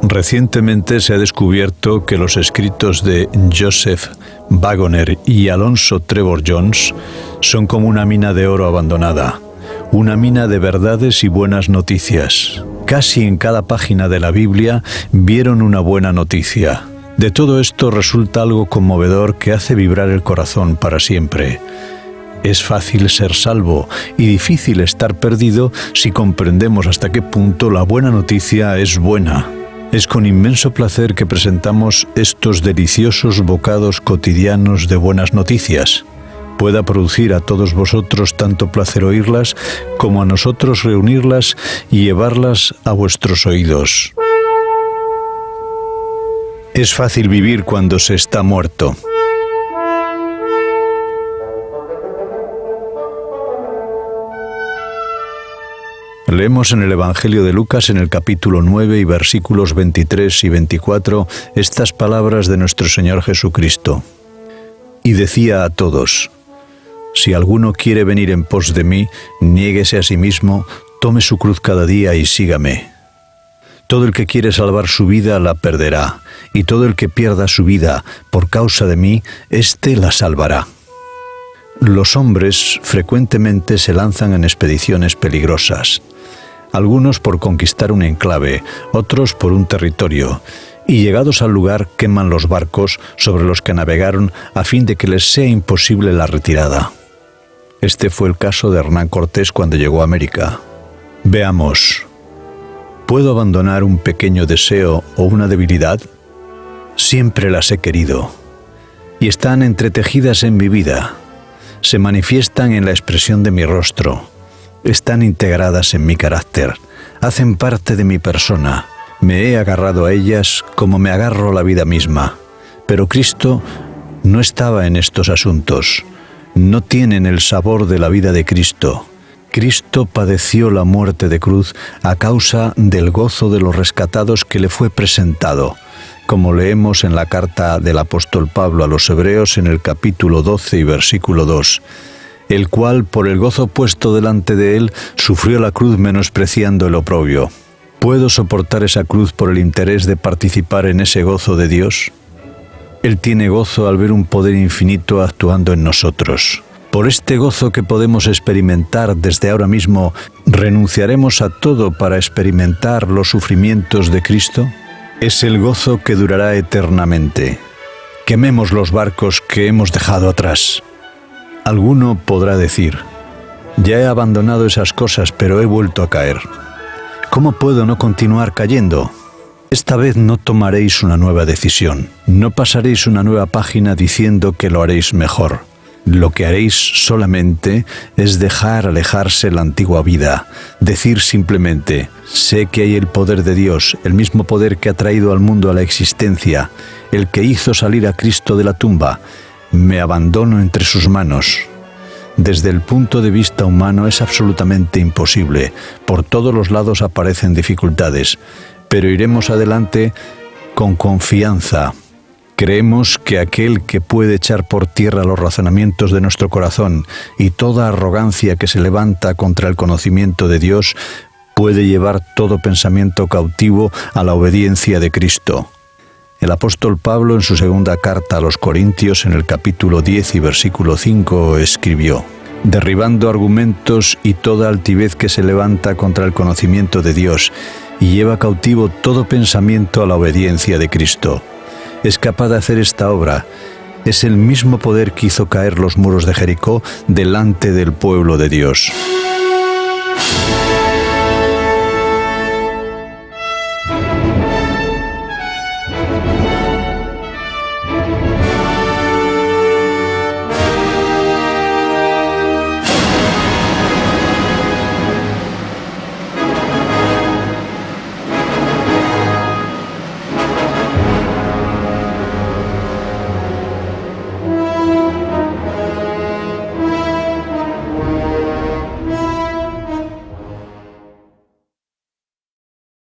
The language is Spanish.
Recientemente se ha descubierto que los escritos de Joseph Waggoner y Alonzo Trevor Jones son como una mina de oro abandonada, una mina de verdades y buenas noticias. Casi en cada página de la Biblia vieron una buena noticia. De todo esto resulta algo conmovedor que hace vibrar el corazón para siempre. Es fácil ser salvo y difícil estar perdido si comprendemos hasta qué punto la buena noticia es buena. Es con inmenso placer que presentamos estos deliciosos bocados cotidianos de buenas noticias. Pueda producir a todos vosotros tanto placer oírlas como a nosotros reunirlas y llevarlas a vuestros oídos. Es fácil vivir cuando se está muerto. Leemos en el Evangelio de Lucas, en el capítulo 9 y versículos 23 y 24, estas palabras de nuestro Señor Jesucristo. Y decía a todos: si alguno quiere venir en pos de mí, niéguese a sí mismo, tome su cruz cada día y sígame. Todo el que quiere salvar su vida la perderá, y todo el que pierda su vida por causa de mí, éste la salvará. Los hombres frecuentemente se lanzan en expediciones peligrosas. Algunos por conquistar un enclave, otros por un territorio, y llegados al lugar queman los barcos sobre los que navegaron a fin de que les sea imposible la retirada. Este fue el caso de Hernán Cortés cuando llegó a América. Veamos. ¿Puedo abandonar un pequeño deseo o una debilidad? Siempre las he querido, y están entretejidas en mi vida. Se manifiestan en la expresión de mi rostro. Están integradas en mi carácter. Hacen parte de mi persona. Me he agarrado a ellas como me agarro a la vida misma. Pero Cristo no estaba en estos asuntos. No tienen el sabor de la vida de Cristo. Cristo padeció la muerte de cruz a causa del gozo de los rescatados que le fue presentado, como leemos en la carta del apóstol Pablo a los Hebreos en el capítulo 12 y versículo 2, el cual por el gozo puesto delante de él sufrió la cruz menospreciando el oprobio. ¿Puedo soportar esa cruz por el interés de participar en ese gozo de Dios? Él tiene gozo al ver un poder infinito actuando en nosotros. Por este gozo que podemos experimentar desde ahora mismo, ¿renunciaremos a todo para experimentar los sufrimientos de Cristo? Es el gozo que durará eternamente. Quememos los barcos que hemos dejado atrás. Alguno podrá decir: ya he abandonado esas cosas, pero he vuelto a caer. ¿Cómo puedo no continuar cayendo? Esta vez no tomaréis una nueva decisión. No pasaréis una nueva página diciendo que lo haréis mejor. Lo que haréis solamente es dejar alejarse la antigua vida, decir simplemente: sé que hay el poder de Dios, el mismo poder que ha traído al mundo a la existencia, el que hizo salir a Cristo de la tumba. Me abandono entre sus manos. Desde el punto de vista humano es absolutamente imposible. Por todos los lados aparecen dificultades, pero iremos adelante con confianza. Creemos que aquel que puede echar por tierra los razonamientos de nuestro corazón y toda arrogancia que se levanta contra el conocimiento de Dios, puede llevar todo pensamiento cautivo a la obediencia de Cristo. El apóstol Pablo en su segunda carta a los Corintios en el capítulo 10 y versículo 5 escribió: derribando argumentos y toda altivez que se levanta contra el conocimiento de Dios, y lleva cautivo todo pensamiento a la obediencia de Cristo. Es capaz de hacer esta obra. Es el mismo poder que hizo caer los muros de Jericó delante del pueblo de Dios.